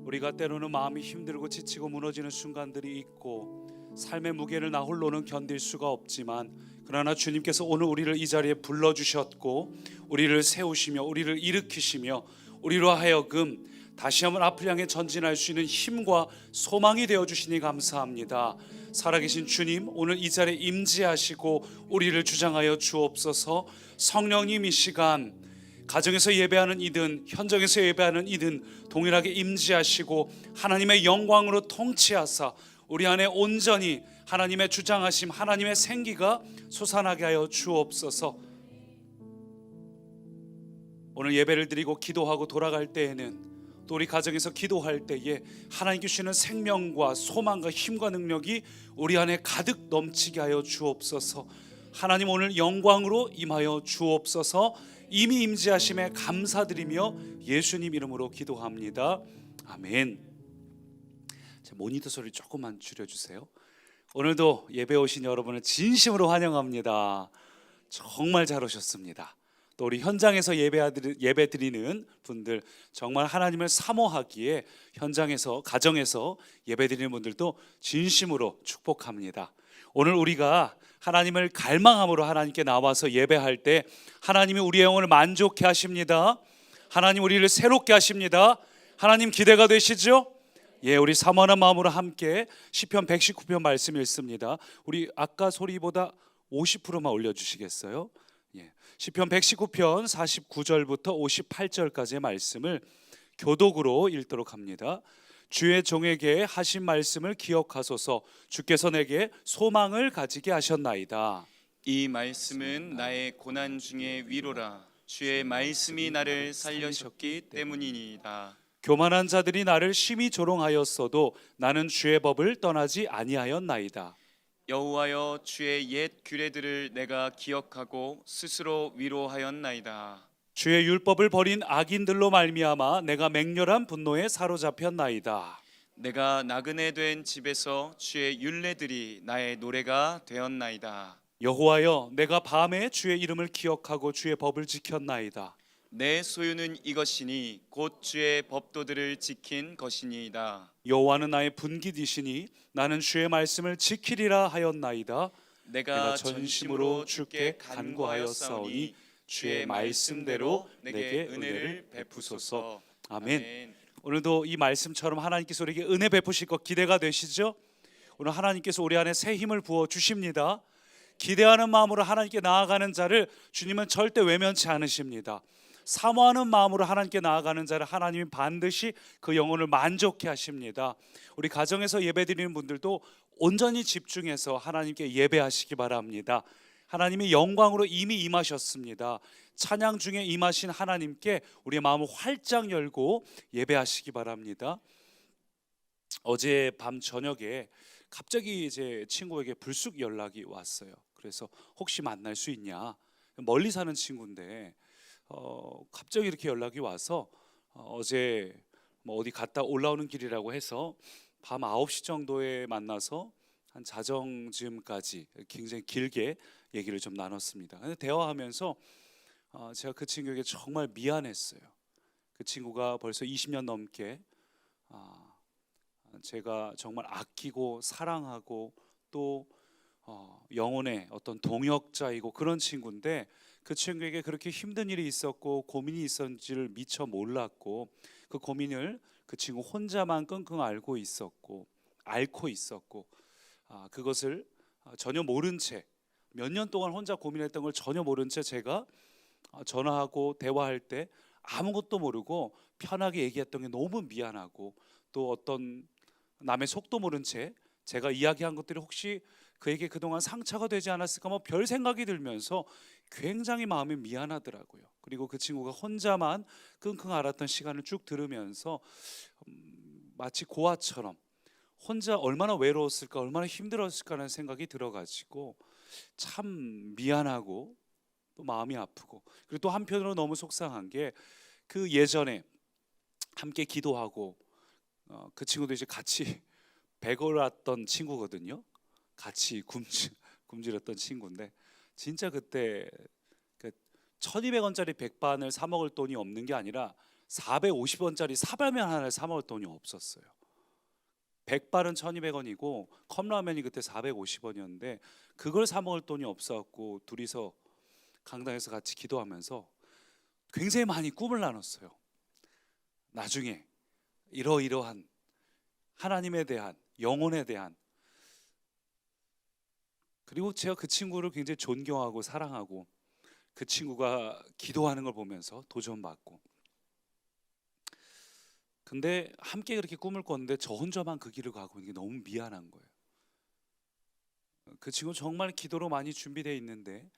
우리가 때로는 마음이 힘들고 지치고 무너지는 순간들이 있고 삶의 무게를 나 홀로는 견딜 수가 없지만, 그러나 주님께서 오늘 우리를 이 자리에 불러주셨고 우리를 세우시며 우리를 일으키시며 우리로 하여금 다시 한번 앞을 향해 전진할 수 있는 힘과 소망이 되어주시니 감사합니다. 살아계신 주님, 오늘 이 자리에 임재하시고 우리를 주장하여 주옵소서. 성령님, 이 시간 가정에서 예배하는 이든 현장에서 예배하는 이든 동일하게 임재하시고 하나님의 영광으로 통치하사 우리 안에 온전히 하나님의 주장하심, 하나님의 생기가 솟아나게 하여 주옵소서. 오늘 예배를 드리고 기도하고 돌아갈 때에는, 또 우리 가정에서 기도할 때에 하나님께 주시는 생명과 소망과 힘과 능력이 우리 안에 가득 넘치게 하여 주옵소서. 하나님, 오늘 영광으로 임하여 주옵소서. 이미 임재하심에 감사드리며 예수님 이름으로 기도합니다. 아멘. 모니터 소리 조금만 줄여주세요. 오늘도 예배 오신 여러분을 진심으로 환영합니다. 정말 잘 오셨습니다. 또 우리 현장에서 예배 드리는 분들, 정말 하나님을 사모하기에 현장에서 가정에서 예배 드리는 분들도 진심으로 축복합니다. 오늘 우리가 하나님을 갈망함으로 하나님께 나와서 예배할 때 하나님이 우리의 영혼을 만족해 하십니다. 하나님 우리를 새롭게 하십니다. 하나님 기대가 되시죠? 예, 우리 사모하는 마음으로 함께 시편 119편 말씀 읽습니다. 우리 아까 소리보다 50%만 올려주시겠어요? 예, 시편 119편 49절부터 58절까지의 말씀을 교독으로 읽도록 합니다. 주의 종에게 하신 말씀을 기억하소서. 주께서 내게 소망을 가지게 하셨나이다. 이 말씀은 나의 고난 중에 위로라. 주의 말씀이 나를 살려셨기 때문이니이다. 교만한 자들이 나를 심히 조롱하였어도 나는 주의 법을 떠나지 아니하였나이다. 여호와여, 주의 옛 규례들을 내가 기억하고 스스로 위로하였나이다. 주의 율법을 버린 악인들로 말미암아 내가 맹렬한 분노에 사로잡혔나이다. 내가 나그네 된 집에서 주의 율례들이 나의 노래가 되었나이다. 여호와여, 내가 밤에 주의 이름을 기억하고 주의 법을 지켰나이다. 내 소유는 이것이니 곧 주의 법도들을 지킨 것이니이다. 여호와는 나의 분깃이시니 나는 주의 말씀을 지키리라 하였나이다. 내가 전심으로 주께 간구하였사오니 주의 말씀대로 내게 은혜를 베푸소서. 아멘. 오늘도 이 말씀처럼 하나님께서 우리에게 은혜 베푸실 것 기대가 되시죠? 오늘 하나님께서 우리 안에 새 힘을 부어 주십니다. 기대하는 마음으로 하나님께 나아가는 자를 주님은 절대 외면치 않으십니다. 사모하는 마음으로 하나님께 나아가는 자를 하나님이 반드시 그 영혼을 만족해 하십니다. 우리 가정에서 예배드리는 분들도 온전히 집중해서 하나님께 예배하시기 바랍니다. 하나님이 영광으로 이미 임하셨습니다. 찬양 중에 임하신 하나님께 우리의 마음을 활짝 열고 예배하시기 바랍니다. 어제 밤 저녁에 갑자기 제 친구에게 불쑥 연락이 왔어요. 그래서 혹시 만날 수 있냐, 멀리 사는 친구인데 갑자기 이렇게 연락이 와서 어제 어디 갔다 올라오는 길이라고 해서 밤 9시 정도에 만나서 한 자정쯤까지 굉장히 길게 얘기를 좀 나눴습니다. 근데 대화하면서 제가 그 친구에게 정말 미안했어요. 그 친구가 벌써 20년 넘게 제가 정말 아끼고 사랑하고 또 영혼의 어떤 동역자이고 그런 친구인데, 그 친구에게 그렇게 힘든 일이 있었고 고민이 있었는지를 미처 몰랐고, 그 고민을 그 친구 혼자만 끙끙 앓고 있었고 그것을 전혀 모른 채 몇 년 동안 혼자 고민했던 걸 전혀 모른 채 제가 전화하고 대화할 때 아무것도 모르고 편하게 얘기했던 게 너무 미안하고, 또 어떤 남의 속도 모른 채 제가 이야기한 것들이 혹시 그에게 그동안 상처가 되지 않았을까 뭐 별 생각이 들면서 굉장히 마음이 미안하더라고요. 그리고 그 친구가 혼자만 끙끙 앓았던 시간을 쭉 들으면서 마치 고아처럼 혼자 얼마나 외로웠을까, 얼마나 힘들었을까라는 생각이 들어가지고 참 미안하고 또 마음이 아프고, 그리고 또 한편으로 너무 속상한 게 그 예전에 함께 기도하고 그 친구도 이제 같이 배걸었던 친구거든요. 같이 굶주렸던 친구인데, 진짜 그때 1200원짜리 백반을 사 먹을 돈이 없는 게 아니라 450원짜리 사발면 하나를 사 먹을 돈이 없었어요. 100발은 1,200원이고 컵라면이 그때 450원이었는데 그걸 사 먹을 돈이 없어갖고 둘이서 강당에서 같이 기도하면서 굉장히 많이 꿈을 나눴어요. 나중에 이러이러한 하나님에 대한, 영혼에 대한, 그리고 제가 그 친구를 굉장히 존경하고 사랑하고 그 친구가 기도하는 걸 보면서 도전받고, 근데 함께 그렇게 꿈을 꿨는데 저 혼자만 그 길을 가고 있는 게 너무 미안한 거예요. 그 친구 정말 기도로 많이 준비되어 있는데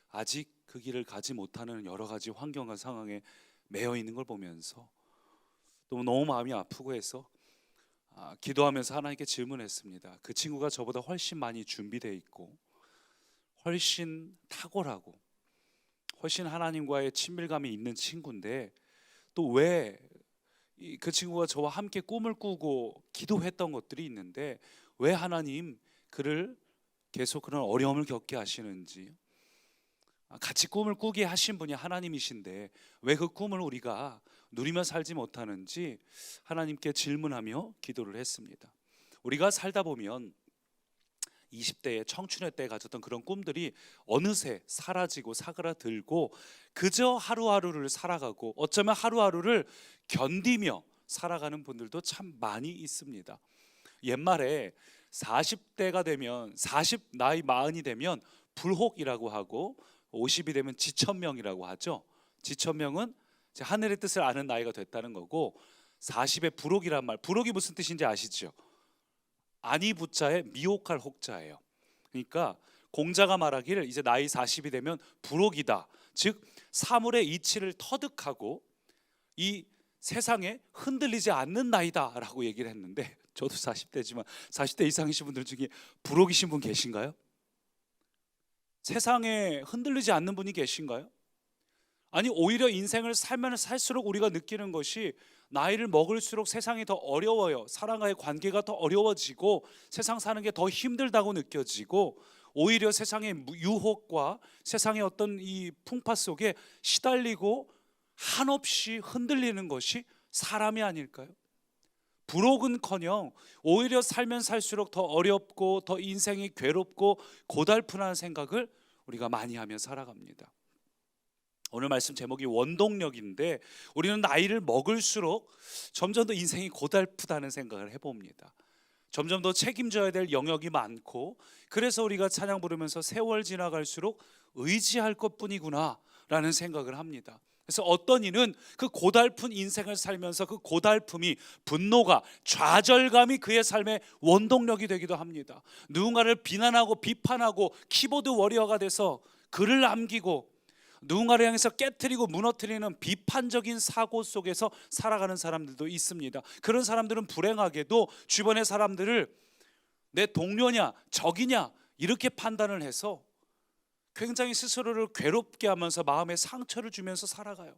아직 그 길을 가지 못하는 여러 가지 환경과 상황에 매여 있는 걸 보면서 너무 마음이 아프고 해서 기도하면서 하나님께 질문했습니다. 그 친구가 저보다 훨씬 많이 준비되어 있고 훨씬 탁월하고 훨씬 하나님과의 친밀감이 있는 친구인데 또 왜 그 친구가 저와 함께 꿈을 꾸고 기도했던 것들이 있는데 왜 하나님 그를 계속 그런 어려움을 겪게 하시는지, 같이 꿈을 꾸게 하신 분이 하나님이신데 왜 그 꿈을 우리가 누리며 살지 못하는지 하나님께 질문하며 기도를 했습니다. 우리가 살다 보면 20대의 청춘의 때에 가졌던 그런 꿈들이 어느새 사라지고 사그라들고 그저 하루하루를 살아가고 어쩌면 하루하루를 견디며 살아가는 분들도 참 많이 있습니다. 옛말에 40대가 되면 나이 40이 되면 불혹이라고 하고 50이 되면 지천명이라고 하죠. 지천명은 하늘의 뜻을 아는 나이가 됐다는 거고 40의 불혹이란 말, 불혹이 무슨 뜻인지 아시죠? 아니 부자에 미혹할 혹자예요. 그러니까 공자가 말하기를 이제 나이 40이 되면 불혹이다. 즉 사물의 이치를 터득하고 이 세상에 흔들리지 않는 나이다라고 얘기를 했는데 저도 40대지만 40대 이상이신 분들 중에 불혹이신 분 계신가요? 세상에 흔들리지 않는 분이 계신가요? 아니 오히려 인생을 살면 살수록 우리가 느끼는 것이 나이를 먹을수록 세상이 더 어려워요. 사람과의 관계가 더 어려워지고 세상 사는 게 더 힘들다고 느껴지고 오히려 세상의 유혹과 세상의 어떤 이 풍파 속에 시달리고 한없이 흔들리는 것이 사람이 아닐까요? 불혹은커녕 오히려 살면 살수록 더 어렵고 더 인생이 괴롭고 고달프다는 생각을 우리가 많이 하며 살아갑니다. 오늘 말씀 제목이 원동력인데 우리는 나이를 먹을수록 점점 더 인생이 고달프다는 생각을 해봅니다. 점점 더 책임져야 될 영역이 많고 그래서 우리가 찬양 부르면서 세월 지나갈수록 의지할 것뿐이구나 라는 생각을 합니다. 그래서 어떤 이는 그 고달픈 인생을 살면서 그 고달픔이 분노가 좌절감이 그의 삶의 원동력이 되기도 합니다. 누군가를 비난하고 비판하고 키보드 워리어가 돼서 글을 남기고 누군가를 향해서 깨트리고 무너뜨리는 비판적인 사고 속에서 살아가는 사람들도 있습니다. 그런 사람들은 불행하게도 주변의 사람들을 내 동료냐 적이냐 이렇게 판단을 해서 굉장히 스스로를 괴롭게 하면서 마음에 상처를 주면서 살아가요.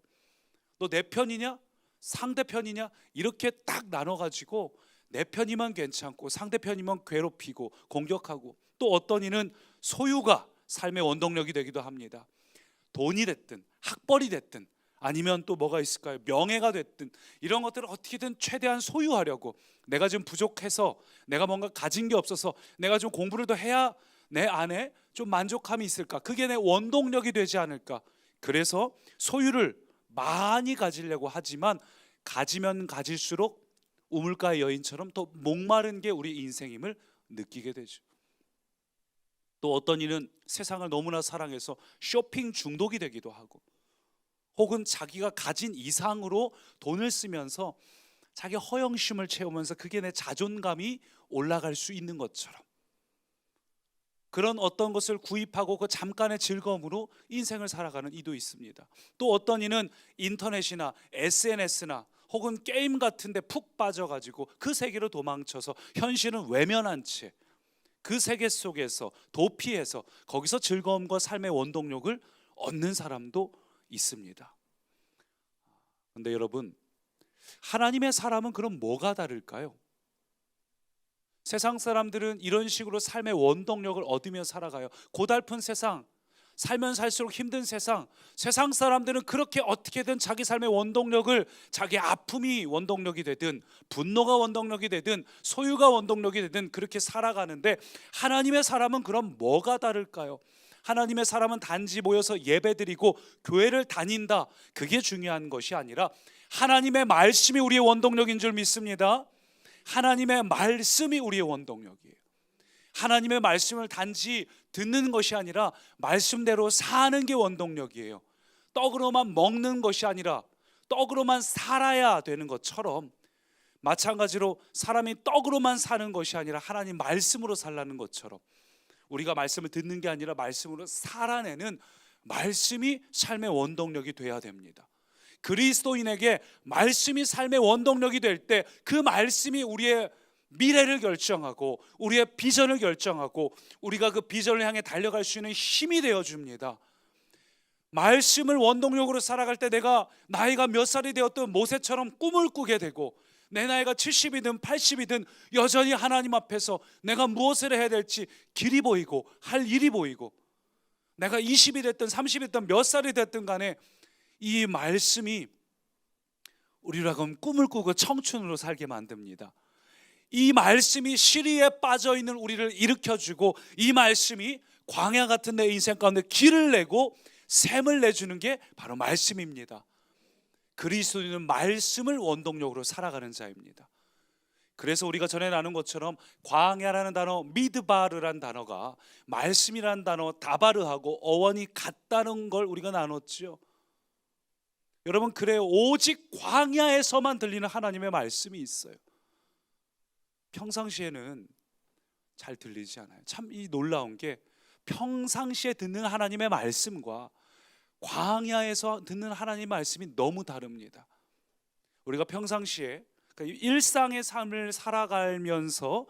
너 내 편이냐 상대편이냐 이렇게 딱 나눠가지고 내 편이면 괜찮고 상대편이면 괴롭히고 공격하고, 또 어떤 이는 소유가 삶의 원동력이 되기도 합니다. 돈이 됐든 학벌이 됐든 아니면 또 뭐가 있을까요? 명예가 됐든 이런 것들을 어떻게든 최대한 소유하려고, 내가 좀 부족해서 내가 뭔가 가진 게 없어서 내가 좀 공부를 더 해야 내 안에 좀 만족감이 있을까, 그게 내 원동력이 되지 않을까. 그래서 소유를 많이 가지려고 하지만 가지면 가질수록 우물가의 여인처럼 또 목마른 게 우리 인생임을 느끼게 되죠. 또 어떤 이는 세상을 너무나 사랑해서 쇼핑 중독이 되기도 하고, 혹은 자기가 가진 이상으로 돈을 쓰면서 자기 허영심을 채우면서 그게 내 자존감이 올라갈 수 있는 것처럼 그런 어떤 것을 구입하고 그 잠깐의 즐거움으로 인생을 살아가는 이도 있습니다. 또 어떤 이는 인터넷이나 SNS나 혹은 게임 같은 데 푹 빠져가지고 그 세계로 도망쳐서 현실은 외면한 채 그 세계 속에서 도피해서 거기서 즐거움과 삶의 원동력을 얻는 사람도 있습니다. 그런데 여러분, 하나님의 사람은 그럼 뭐가 다를까요? 세상 사람들은 이런 식으로 삶의 원동력을 얻으며 살아가요. 고달픈 세상, 살면 살수록 힘든 세상 사람들은 그렇게 어떻게든 자기 삶의 원동력을, 자기 아픔이 원동력이 되든 분노가 원동력이 되든 소유가 원동력이 되든 그렇게 살아가는데, 하나님의 사람은 그럼 뭐가 다를까요? 하나님의 사람은 단지 모여서 예배드리고 교회를 다닌다, 그게 중요한 것이 아니라 하나님의 말씀이 우리의 원동력인 줄 믿습니다. 하나님의 말씀이 우리의 원동력이에요. 하나님의 말씀을 단지 듣는 것이 아니라 말씀대로 사는 게 원동력이에요. 떡으로만 먹는 것이 아니라 떡으로만 살아야 되는 것처럼, 마찬가지로 사람이 떡으로만 사는 것이 아니라 하나님 말씀으로 살라는 것처럼, 우리가 말씀을 듣는 게 아니라 말씀으로 살아내는 말씀이 삶의 원동력이 돼야 됩니다. 그리스도인에게 말씀이 삶의 원동력이 될 때 그 말씀이 우리의 미래를 결정하고 우리의 비전을 결정하고 우리가 그 비전을 향해 달려갈 수 있는 힘이 되어줍니다. 말씀을 원동력으로 살아갈 때 내가 나이가 몇 살이 되었든 모세처럼 꿈을 꾸게 되고, 내 나이가 70이든 80이든 여전히 하나님 앞에서 내가 무엇을 해야 될지 길이 보이고 할 일이 보이고, 내가 20이 됐든 30이 됐든 몇 살이 됐든 간에 이 말씀이 우리로 하여금 꿈을 꾸고 청춘으로 살게 만듭니다. 이 말씀이 시리에 빠져있는 우리를 일으켜주고, 이 말씀이 광야 같은 내 인생 가운데 길을 내고 샘을 내주는 게 바로 말씀입니다. 그리스도인은 말씀을 원동력으로 살아가는 자입니다. 그래서 우리가 전에 나눈 것처럼 광야라는 단어, 미드바르라는 단어가 말씀이라는 단어 다바르하고 어원이 같다는 걸 우리가 나눴죠. 여러분, 그래요. 오직 광야에서만 들리는 하나님의 말씀이 있어요. 평상시에는 잘 들리지 않아요. 참 이 놀라운 게, 평상시에 듣는 하나님의 말씀과 광야에서 듣는 하나님의 말씀이 너무 다릅니다. 우리가 평상시에, 그러니까 일상의 삶을 살아가면서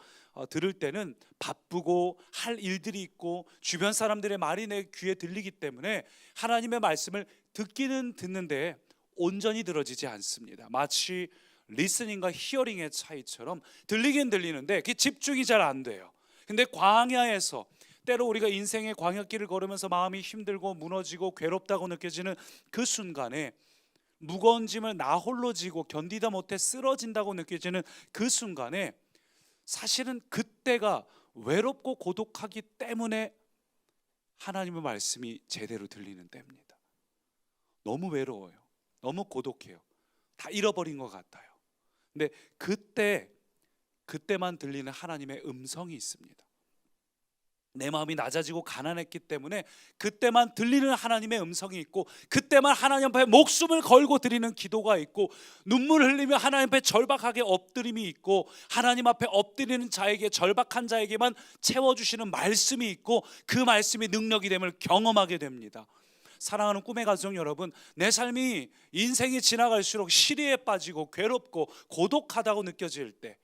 들을 때는 바쁘고 할 일들이 있고 주변 사람들의 말이 내 귀에 들리기 때문에 하나님의 말씀을 듣기는 듣는데 온전히 들어지지 않습니다. 마치 리스닝과 히어링의 차이처럼 들리긴 들리는데 그게 집중이 잘 안 돼요. 근데 광야에서, 때로 우리가 인생의 광야길을 걸으면서 마음이 힘들고 무너지고 괴롭다고 느껴지는 그 순간에, 무거운 짐을 나 홀로 지고 견디다 못해 쓰러진다고 느껴지는 그 순간에, 사실은 그때가 외롭고 고독하기 때문에 하나님의 말씀이 제대로 들리는 때입니다. 너무 외로워요. 너무 고독해요. 다 잃어버린 것 같아요. 근데 그때만 들리는 하나님의 음성이 있습니다. 내 마음이 낮아지고 가난했기 때문에 그때만 들리는 하나님의 음성이 있고, 그때만 하나님 앞에 목숨을 걸고 드리는 기도가 있고, 눈물 흘리며 하나님 앞에 절박하게 엎드림이 있고, 하나님 앞에 엎드리는 자에게, 절박한 자에게만 채워주시는 말씀이 있고, 그 말씀이 능력이 됨을 경험하게 됩니다. 사랑하는 꿈의 가족 여러분, 내 삶이, 인생이 지나갈수록 시리에 빠지고 괴롭고 고독하다고 느껴질 때,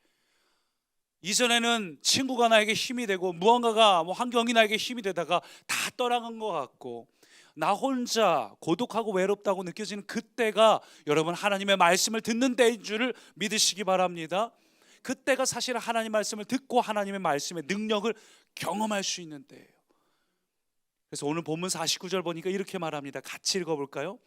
이전에는 친구가 나에게 힘이 되고 무언가가 환경이 나에게 힘이 되다가 다 떠나간 것 같고 나 혼자 고독하고 외롭다고 느껴지는 그때가 여러분 하나님의 말씀을 듣는 때인 줄을 믿으시기 바랍니다. 그때가 사실 하나님 말씀을 듣고 하나님의 말씀의 능력을 경험할 수 있는 때예요. 그래서 오늘 본문 49절 보니까 이렇게 말합니다. 같이 읽어볼까요?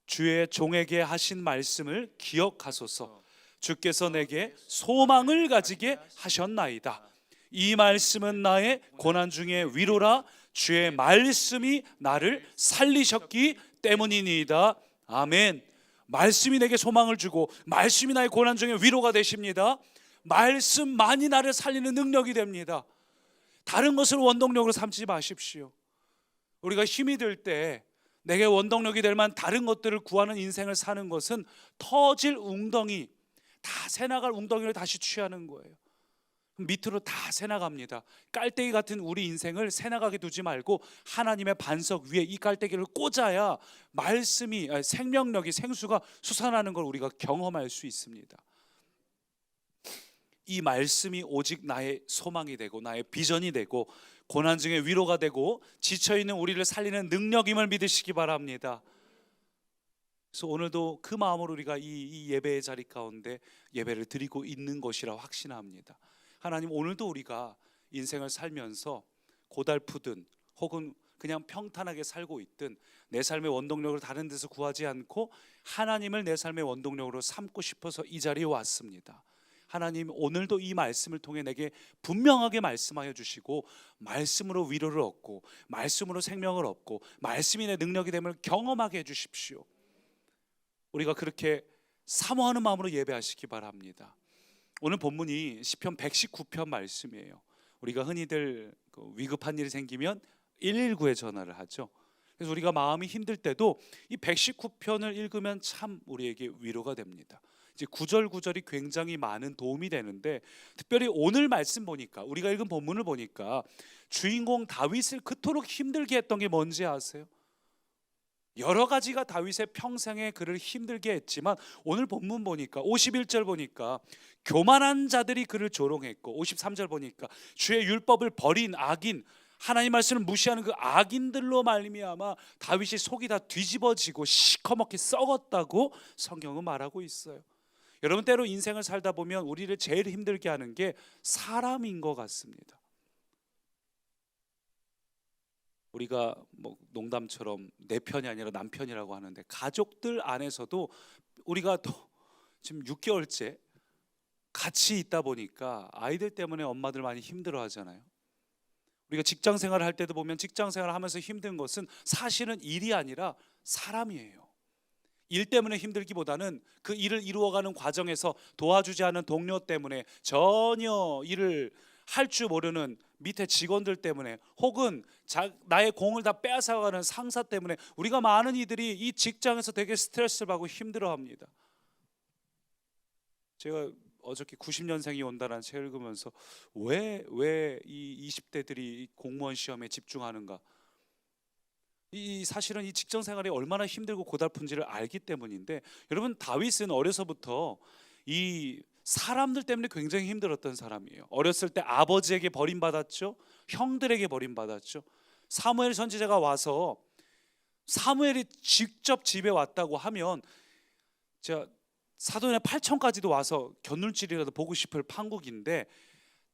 주의 종에게 하신 말씀을 기억하소서. 주께서 내게 소망을 가지게 하셨나이다. 이 말씀은 나의 고난 중에 위로라. 주의 말씀이 나를 살리셨기 때문이니이다. 아멘. 말씀이 내게 소망을 주고 말씀이 나의 고난 중에 위로가 되십니다. 말씀만이 나를 살리는 능력이 됩니다. 다른 것을 원동력으로 삼지 마십시오. 우리가 힘이 들 때 내게 원동력이 될 만한 다른 것들을 구하는 인생을 사는 것은 터질 웅덩이, 다 새나갈 웅덩이를 다시 취하는 거예요. 밑으로 다 새나갑니다. 깔때기 같은 우리 인생을 새나가게 두지 말고 하나님의 반석 위에 이 깔때기를 꽂아야 말씀이, 생명력이, 생수가 솟아나는 걸 우리가 경험할 수 있습니다. 이 말씀이 오직 나의 소망이 되고 나의 비전이 되고 고난 중에 위로가 되고 지쳐있는 우리를 살리는 능력임을 믿으시기 바랍니다. 그래서 오늘도 그 마음으로 우리가 이 예배의 자리 가운데 예배를 드리고 있는 것이라 확신합니다. 하나님, 오늘도 우리가 인생을 살면서 고달프든 혹은 그냥 평탄하게 살고 있든 내 삶의 원동력을 다른 데서 구하지 않고 하나님을 내 삶의 원동력으로 삼고 싶어서 이 자리에 왔습니다. 하나님, 오늘도 이 말씀을 통해 내게 분명하게 말씀하여 주시고 말씀으로 위로를 얻고 말씀으로 생명을 얻고 말씀이 내 능력이 됨을 경험하게 해 주십시오. 우리가 그렇게 사모하는 마음으로 예배하시기 바랍니다. 오늘 본문이 시편 119편 말씀이에요. 우리가 흔히들 위급한 일이 생기면 119에 전화를 하죠. 그래서 우리가 마음이 힘들 때도 이 119편을 읽으면 참 우리에게 위로가 됩니다. 이제 구절구절이 굉장히 많은 도움이 되는데, 특별히 오늘 말씀 보니까, 우리가 읽은 본문을 보니까 주인공 다윗을 그토록 힘들게 했던 게 뭔지 아세요? 여러 가지가 다윗의 평생에 그를 힘들게 했지만 오늘 본문 보니까 51절 보니까 교만한 자들이 그를 조롱했고, 53절 보니까 주의 율법을 버린 악인, 하나님 말씀을 무시하는 그 악인들로 말미암아 다윗이 속이 다 뒤집어지고 시커멓게 썩었다고 성경은 말하고 있어요. 여러분, 때로 인생을 살다 보면 우리를 제일 힘들게 하는 게 사람인 것 같습니다. 우리가 뭐 농담처럼 내 편이 아니라 남 편이라고 하는데, 가족들 안에서도 우리가 또 지금 6개월째 같이 있다 보니까 아이들 때문에 엄마들 많이 힘들어 하잖아요. 우리가 직장 생활을 할 때도 보면 직장 생활을 하면서 힘든 것은 사실은 일이 아니라 사람이에요. 일 때문에 힘들기보다는 그 일을 이루어가는 과정에서 도와주지 않은 동료 때문에, 전혀 일을 할 줄 모르는 밑에 직원들 때문에, 혹은 나의 공을 다 빼앗아가는 상사 때문에 우리가 많은 이들이 이 직장에서 되게 스트레스를 받고 힘들어합니다. 제가 어저께 90년생이 온다라는 책을 읽으면서 왜 이 20대들이 공무원 시험에 집중하는가, 사실은 이 직장 생활이 얼마나 힘들고 고달픈지를 알기 때문인데, 여러분, 다윗은 어려서부터 이 사람들 때문에 굉장히 힘들었던 사람이에요. 어렸을 때 아버지에게 버림받았죠. 형들에게 버림받았죠. 사무엘 선지자가 와서, 사무엘이 직접 집에 왔다고 하면 제가 사돈의 8천까지도 와서 곁눈질이라도 보고 싶을 판국인데,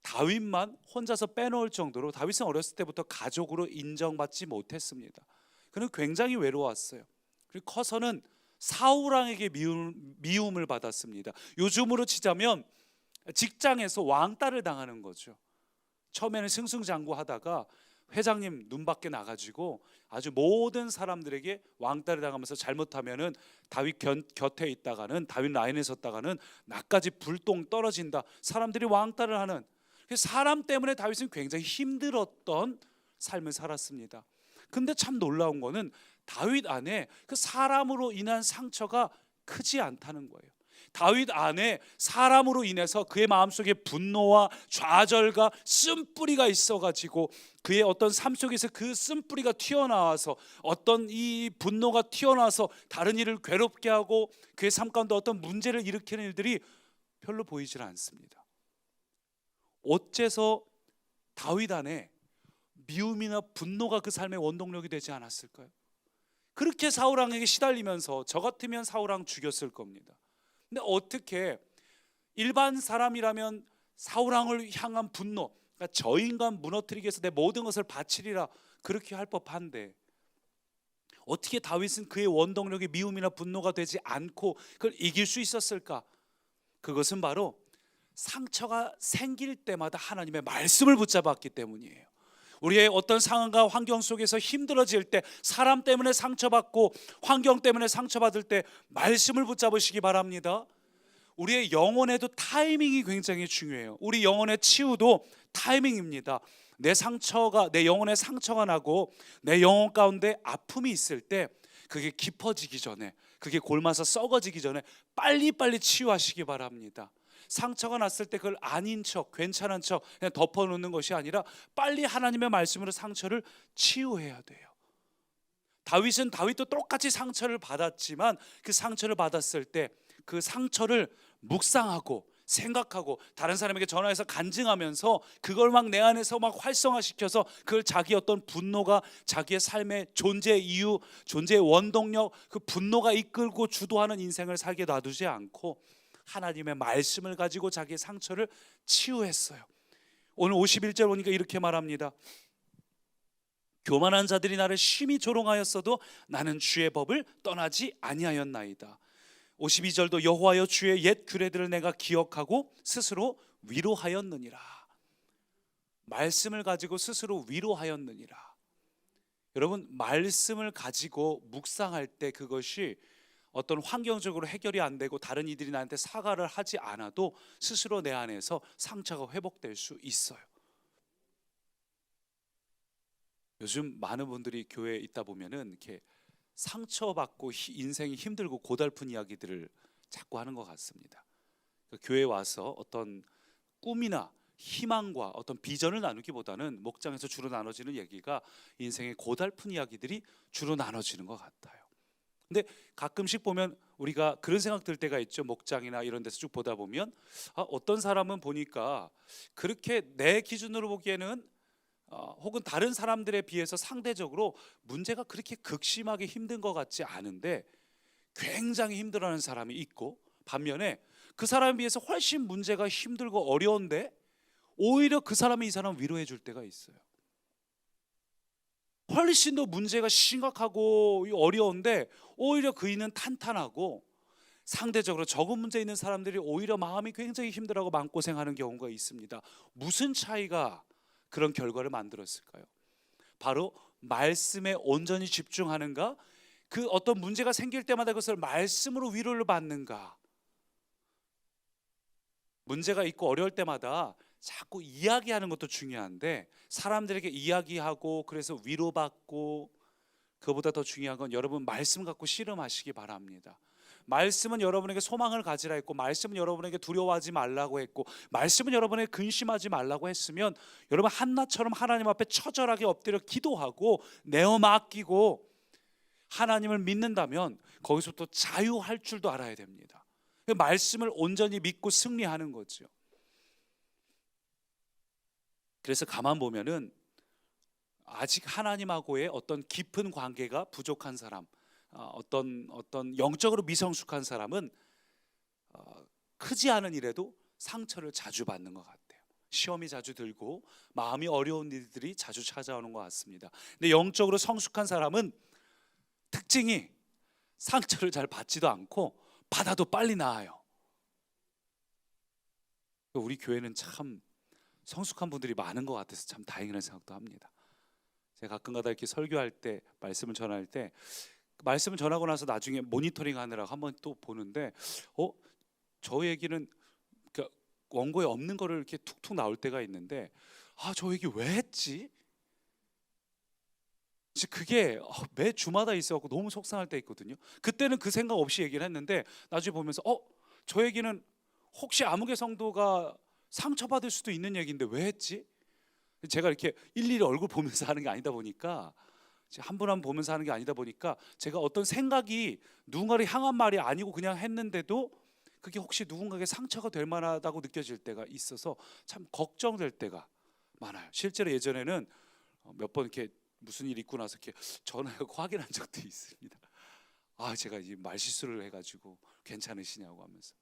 다윗만 혼자서 빼놓을 정도로 다윗은 어렸을 때부터 가족으로 인정받지 못했습니다. 그는 굉장히 외로웠어요. 그리고 커서는 사울왕에게 미움을 받았습니다. 요즘으로 치자면 직장에서 왕따를 당하는 거죠. 처음에는 승승장구하다가 회장님 눈 밖에 나가지고 아주 모든 사람들에게 왕따를 당하면서, 잘못하면은 다윗 곁에 있다가는, 다윗 라인에 섰다가는 나까지 불똥 떨어진다, 사람들이 왕따를 하는, 사람 때문에 다윗은 굉장히 힘들었던 삶을 살았습니다. 근데 참 놀라운 거는 다윗 안에 그 사람으로 인한 상처가 크지 않다는 거예요. 다윗 안에 사람으로 인해서 그의 마음속에 분노와 좌절과 쓴뿌리가 있어가지고, 그의 어떤 삶 속에서 그 쓴뿌리가 튀어나와서, 어떤 이 분노가 튀어나와서 다른 이를 괴롭게 하고 그의 삶 가운데 어떤 문제를 일으키는 일들이 별로 보이질 않습니다. 어째서 다윗 안에 미움이나 분노가 그 삶의 원동력이 되지 않았을까요? 그렇게 사울왕에게 시달리면서 저 같으면 사울왕 죽였을 겁니다. 근데 어떻게 일반 사람이라면 사울왕을 향한 분노, 그러니까 저 인간 무너뜨리기 위해서 내 모든 것을 바치리라, 그렇게 할 법한데 어떻게 다윗은 그의 원동력이 미움이나 분노가 되지 않고 그걸 이길 수 있었을까? 그것은 바로 상처가 생길 때마다 하나님의 말씀을 붙잡았기 때문이에요. 우리의 어떤 상황과 환경 속에서 힘들어질 때, 사람 때문에 상처받고 환경 때문에 상처받을 때 말씀을 붙잡으시기 바랍니다. 우리의 영혼에도 타이밍이 굉장히 중요해요. 우리 영혼의 치유도 타이밍입니다. 내 영혼에 상처가 나고 내 영혼 가운데 아픔이 있을 때, 그게 깊어지기 전에, 그게 골마서 썩어지기 전에 빨리빨리 치유하시기 바랍니다. 상처가 났을 때 그걸 아닌 척, 괜찮은 척 그냥 덮어놓는 것이 아니라 빨리 하나님의 말씀으로 상처를 치유해야 돼요. 다윗도 똑같이 상처를 받았지만, 그 상처를 받았을 때 그 상처를 묵상하고 생각하고 다른 사람에게 전화해서 간증하면서 그걸 막 내 안에서 막 활성화시켜서 그걸 자기 어떤 분노가 자기의 삶의 존재 이유, 존재의 원동력, 그 분노가 이끌고 주도하는 인생을 살게 놔두지 않고 하나님의 말씀을 가지고 자기의 상처를 치유했어요. 오늘 51절 보니까 이렇게 말합니다. 교만한 자들이 나를 심히 조롱하였어도 나는 주의 법을 떠나지 아니하였나이다. 52절도 여호와여 주의 옛 규례들을 내가 기억하고 스스로 위로하였느니라. 말씀을 가지고 스스로 위로하였느니라. 여러분, 말씀을 가지고 묵상할 때 그것이 어떤 환경적으로 해결이 안 되고 다른 이들이 나한테 사과를 하지 않아도 스스로 내 안에서 상처가 회복될 수 있어요. 요즘 많은 분들이 교회에 있다 보면은 이렇게 상처받고 인생이 힘들고 고달픈 이야기들을 자꾸 하는 것 같습니다. 교회에 와서 어떤 꿈이나 희망과 어떤 비전을 나누기보다는 목장에서 주로 나눠지는 얘기가 인생의 고달픈 이야기들이 주로 나눠지는 것 같아요. 근데 가끔씩 보면 우리가 그런 생각 들 때가 있죠. 목장이나 이런 데서 쭉 보다 보면 어떤 사람은 보니까 그렇게 내 기준으로 보기에는 혹은 다른 사람들에 비해서 상대적으로 문제가 그렇게 극심하게 힘든 것 같지 않은데 굉장히 힘들어하는 사람이 있고, 반면에 그 사람에 비해서 훨씬 문제가 힘들고 어려운데 오히려 그 사람이 이 사람 위로해 줄 때가 있어요. 훨씬 더 문제가 심각하고 어려운데 오히려 그이는 탄탄하고, 상대적으로 적은 문제 있는 사람들이 오히려 마음이 굉장히 힘들어하고 마음고생하는 경우가 있습니다. 무슨 차이가 그런 결과를 만들었을까요? 바로 말씀에 온전히 집중하는가, 그 어떤 문제가 생길 때마다 그것을 말씀으로 위로를 받는가. 문제가 있고 어려울 때마다 자꾸 이야기하는 것도 중요한데 사람들에게 이야기하고 그래서 위로받고, 그보다 더 중요한 건 여러분 말씀 갖고 씨름하시기 바랍니다. 말씀은 여러분에게 소망을 가지라 했고, 말씀은 여러분에게 두려워하지 말라고 했고, 말씀은 여러분에게 근심하지 말라고 했으면 여러분 한나처럼 하나님 앞에 처절하게 엎드려 기도하고 내어 맡기고 하나님을 믿는다면 거기서부터 자유할 줄도 알아야 됩니다. 말씀을 온전히 믿고 승리하는 거죠. 그래서 가만 보면은 아직 하나님하고의 어떤 깊은 관계가 부족한 사람, 어떤 영적으로 미성숙한 사람은 크지 않은 일에도 상처를 자주 받는 것 같아요. 시험이 자주 들고 마음이 어려운 일들이 자주 찾아오는 것 같습니다. 근데 영적으로 성숙한 사람은 특징이 상처를 잘 받지도 않고 받아도 빨리 나아요. 우리 교회는 참 성숙한 분들이 많은 것 같아서 참 다행이라는 생각도 합니다. 제가 가끔가다 이렇게 설교할 때, 말씀을 전할 때, 말씀을 전하고 나서 나중에 모니터링 하느라 한번 또 보는데 저 얘기는 그러니까 원고에 없는 거를 이렇게 툭툭 나올 때가 있는데 저 얘기 왜 했지? 그게 매 주마다 있어갖고 너무 속상할 때 있거든요. 그때는 그 생각 없이 얘기를 했는데 나중에 보면서 저 얘기는 혹시 아무개 성도가 상처받을 수도 있는 얘기인데 왜 했지? 제가 이렇게 일일이 얼굴 보면서 하는 게 아니다 보니까, 한 분 한 분 보면서 하는 게 아니다 보니까 제가 어떤 생각이 누군가를 향한 말이 아니고 그냥 했는데도 그게 혹시 누군가에게 상처가 될 만하다고 느껴질 때가 있어서 참 걱정될 때가 많아요. 실제로 예전에는 몇 번 이렇게 무슨 일 있고 나서 이렇게 전화하고 확인한 적도 있습니다. 제가 이 말실수를 해가지고 괜찮으시냐고 하면서.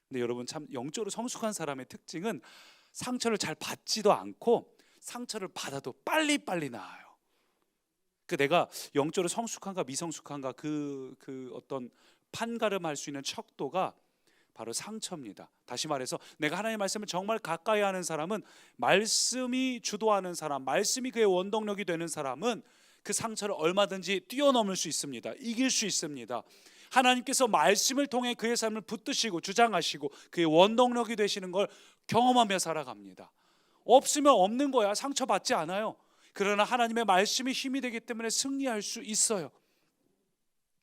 근데 여러분 참 영적으로 성숙한 사람의 특징은 상처를 잘 받지도 않고 상처를 받아도 빨리빨리 나아요. 내가 영적으로 성숙한가 미성숙한가 그 어떤 판가름할 수 있는 척도가 바로 상처입니다. 다시 말해서 내가 하나님의 말씀을 정말 가까이 하는 사람은, 말씀이 주도하는 사람, 말씀이 그의 원동력이 되는 사람은 그 상처를 얼마든지 뛰어넘을 수 있습니다. 이길 수 있습니다. 하나님께서 말씀을 통해 그의 삶을 붙드시고 주장하시고 그의 원동력이 되시는 걸 경험하며 살아갑니다. 없으면 없는 거야. 상처받지 않아요. 그러나 하나님의 말씀이 힘이 되기 때문에 승리할 수 있어요.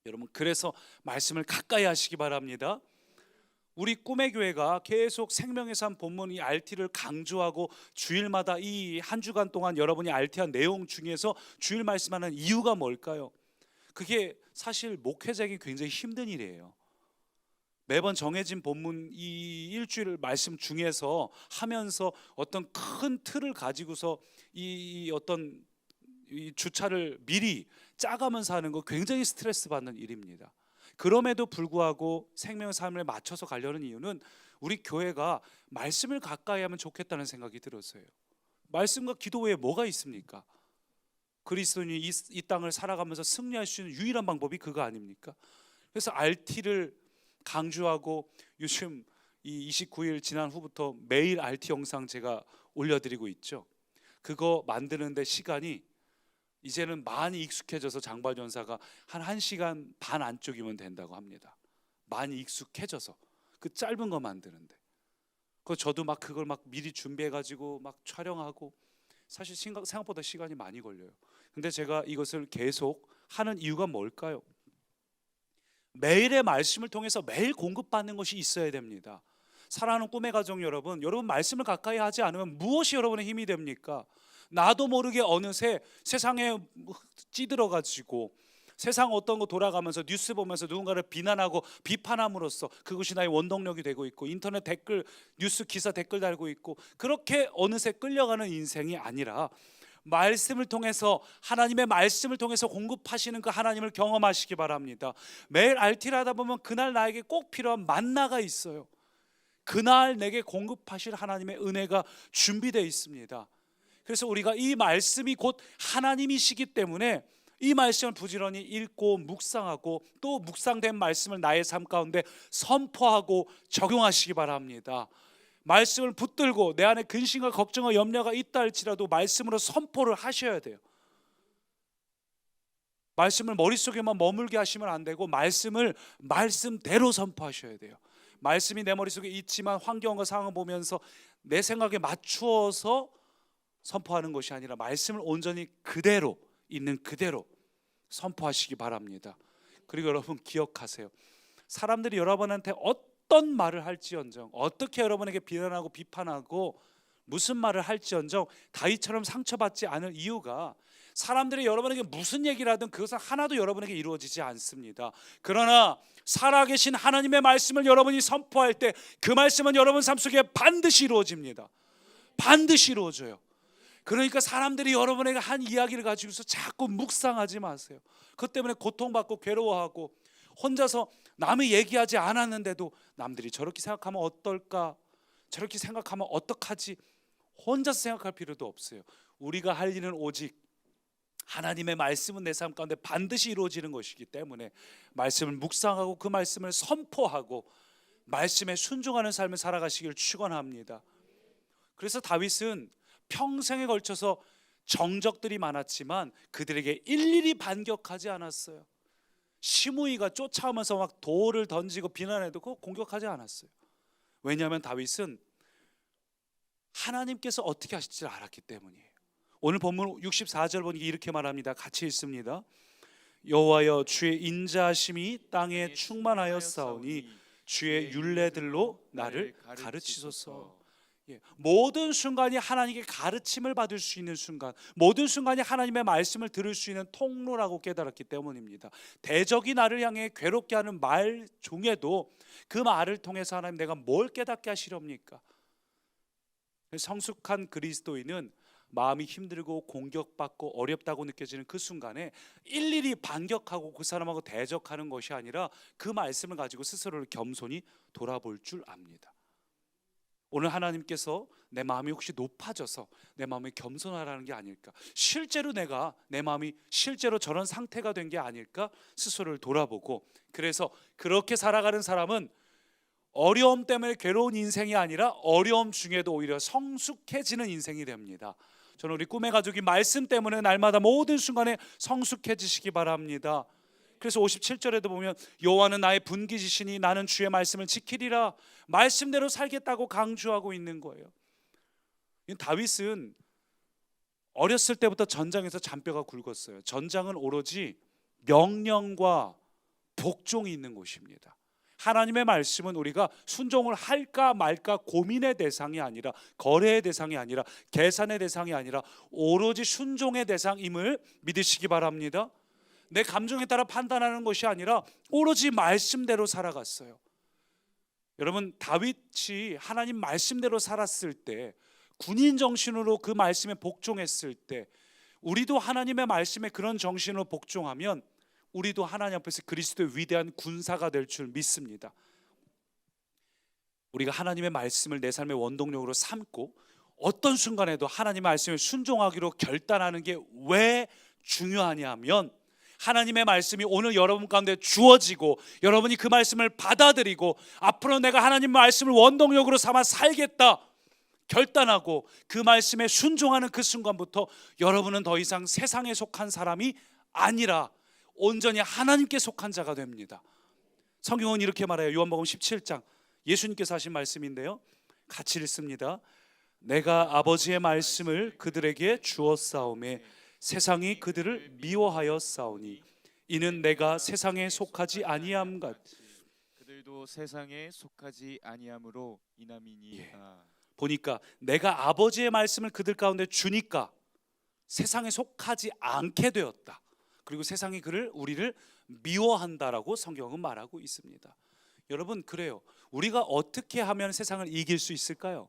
여러분, 그래서 말씀을 가까이 하시기 바랍니다. 우리 꿈의 교회가 계속 생명의 삶 본문 이 RT를 강조하고 주일마다 이 한 주간 동안 여러분이 RT한 내용 중에서 주일 말씀하는 이유가 뭘까요? 그게 사실 목회자에게 굉장히 힘든 일이에요. 매번 정해진 본문 이 일주일 말씀 중에서 하면서 어떤 큰 틀을 가지고서 이 어떤 이 주차를 미리 짜가면서 하는 거 굉장히 스트레스 받는 일입니다. 그럼에도 불구하고 생명의 삶을 맞춰서 가려는 이유는 우리 교회가 말씀을 가까이 하면 좋겠다는 생각이 들었어요. 말씀과 기도 외에 뭐가 있습니까? 그리스도인이 이 땅을 살아가면서 승리할 수 있는 유일한 방법이 그거 아닙니까? 그래서 RT를 강조하고 요즘 이 29일 지난 후부터 매일 RT 영상 제가 올려드리고 있죠. 그거 만드는데 시간이 이제는 많이 익숙해져서 장발 전사가 한 1시간 반 안쪽이면 된다고 합니다. 많이 익숙해져서 그 짧은 거 만드는데 그 저도 막 그걸 막 미리 준비해가지고 막 촬영하고 사실 생각보다 시간이 많이 걸려요. 근데 제가 이것을 계속 하는 이유가 뭘까요? 매일의 말씀을 통해서 매일 공급받는 것이 있어야 됩니다. 사랑하는 꿈의 가족 여러분, 여러분 말씀을 가까이 하지 않으면 무엇이 여러분의 힘이 됩니까? 나도 모르게 어느새 세상에 찌들어가지고 세상 어떤 거 돌아가면서 뉴스 보면서 누군가를 비난하고 비판함으로써 그것이 나의 원동력이 되고 있고 인터넷 댓글 뉴스 기사 댓글 달고 있고 그렇게 어느새 끌려가는 인생이 아니라 말씀을 통해서 하나님의 말씀을 통해서 공급하시는 그 하나님을 경험하시기 바랍니다. 매일 RT를 하다 보면 그날 나에게 꼭 필요한 만나가 있어요. 그날 내게 공급하실 하나님의 은혜가 준비되어 있습니다. 그래서 우리가 이 말씀이 곧 하나님이시기 때문에 이 말씀을 부지런히 읽고 묵상하고 또 묵상된 말씀을 나의 삶 가운데 선포하고 적용하시기 바랍니다. 말씀을 붙들고 내 안에 근심과 걱정과 염려가 있다 할지라도 말씀으로 선포를 하셔야 돼요. 말씀을 머릿속에만 머물게 하시면 안 되고 말씀을 말씀대로 선포하셔야 돼요. 말씀이 내 머릿속에 있지만 환경과 상황을 보면서 내 생각에 맞추어서 선포하는 것이 아니라 말씀을 온전히 그대로 있는 그대로 선포하시기 바랍니다. 그리고 여러분 기억하세요. 사람들이 여러분한테 어떤 말을 할지언정 어떻게 여러분에게 비난하고 비판하고 무슨 말을 할지언정 다윗처럼 상처받지 않을 이유가 사람들이 여러분에게 무슨 얘기를 하든 그것은 하나도 여러분에게 이루어지지 않습니다. 그러나 살아계신 하나님의 말씀을 여러분이 선포할 때 그 말씀은 여러분 삶 속에 반드시 이루어집니다. 반드시 이루어져요. 그러니까 사람들이 여러분에게 한 이야기를 가지고서 자꾸 묵상하지 마세요. 그것 때문에 고통받고 괴로워하고 혼자서 남이 얘기하지 않았는데도 남들이 저렇게 생각하면 어떨까? 저렇게 생각하면 어떡하지? 혼자서 생각할 필요도 없어요. 우리가 할 일은 오직 하나님의 말씀은 내 삶 가운데 반드시 이루어지는 것이기 때문에 말씀을 묵상하고 그 말씀을 선포하고 말씀에 순종하는 삶을 살아가시기를 축원합니다. 그래서 다윗은 평생에 걸쳐서 정적들이 많았지만 그들에게 일일이 반격하지 않았어요. 시므이가 쫓아오면서 막 돌을 던지고 비난해도 그거 공격하지 않았어요. 왜냐하면 다윗은 하나님께서 어떻게 하실지 알았기 때문이에요. 오늘 본문 64절 보니까 이렇게 말합니다. 같이 읽습니다. 여호와여 주의 인자하심이 땅에 충만하였사오니 주의 율례들로 나를 가르치소서. 모든 순간이 하나님께 가르침을 받을 수 있는 순간, 모든 순간이 하나님의 말씀을 들을 수 있는 통로라고 깨달았기 때문입니다. 대적이 나를 향해 괴롭게 하는 말 중에도 그 말을 통해서 하나님 내가 뭘 깨닫게 하시렵니까? 성숙한 그리스도인은 마음이 힘들고 공격받고 어렵다고 느껴지는 그 순간에 일일이 반격하고 그 사람하고 대적하는 것이 아니라 그 말씀을 가지고 스스로를 겸손히 돌아볼 줄 압니다. 오늘 하나님께서 내 마음이 혹시 높아져서 내 마음이 겸손하라는 게 아닐까? 실제로 내 마음이 실제로 저런 상태가 된 게 아닐까? 스스로를 돌아보고 그래서 그렇게 살아가는 사람은 어려움 때문에 괴로운 인생이 아니라 어려움 중에도 오히려 성숙해지는 인생이 됩니다. 저는 우리 꿈의 가족이 말씀 때문에 날마다 모든 순간에 성숙해지시기 바랍니다. 그래서 57절에도 보면 여호와는 나의 분깃이시니 나는 주의 말씀을 지키리라. 말씀대로 살겠다고 강조하고 있는 거예요. 다윗은 어렸을 때부터 전장에서 잔뼈가 굵었어요. 전장은 오로지 명령과 복종이 있는 곳입니다. 하나님의 말씀은 우리가 순종을 할까 말까 고민의 대상이 아니라 거래의 대상이 아니라 계산의 대상이 아니라 오로지 순종의 대상임을 믿으시기 바랍니다. 내 감정에 따라 판단하는 것이 아니라 오로지 말씀대로 살아갔어요. 여러분 다윗이 하나님 말씀대로 살았을 때 군인 정신으로 그 말씀에 복종했을 때 우리도 하나님의 말씀에 그런 정신으로 복종하면 우리도 하나님 앞에서 그리스도의 위대한 군사가 될 줄 믿습니다. 우리가 하나님의 말씀을 내 삶의 원동력으로 삼고 어떤 순간에도 하나님의 말씀을 순종하기로 결단하는 게 왜 중요하냐면 하나님의 말씀이 오늘 여러분 가운데 주어지고 여러분이 그 말씀을 받아들이고 앞으로 내가 하나님 말씀을 원동력으로 삼아 살겠다 결단하고 그 말씀에 순종하는 그 순간부터 여러분은 더 이상 세상에 속한 사람이 아니라 온전히 하나님께 속한 자가 됩니다. 성경은 이렇게 말해요. 요한복음 17장 예수님께서 하신 말씀인데요, 같이 읽습니다. 내가 아버지의 말씀을 그들에게 주었사오매 세상이 그들을 미워하였사오니 이는 내가 세상에 속하지 아니함 같이. 그들도 세상에 속하지 아니함으로 이남이니이다. 보니까 내가 아버지의 말씀을 그들 가운데 주니까 세상에 속하지 않게 되었다. 그리고 세상이 우리를 미워한다라고 성경은 말하고 있습니다. 여러분, 그래요. 우리가 어떻게 하면 세상을 이길 수 있을까요?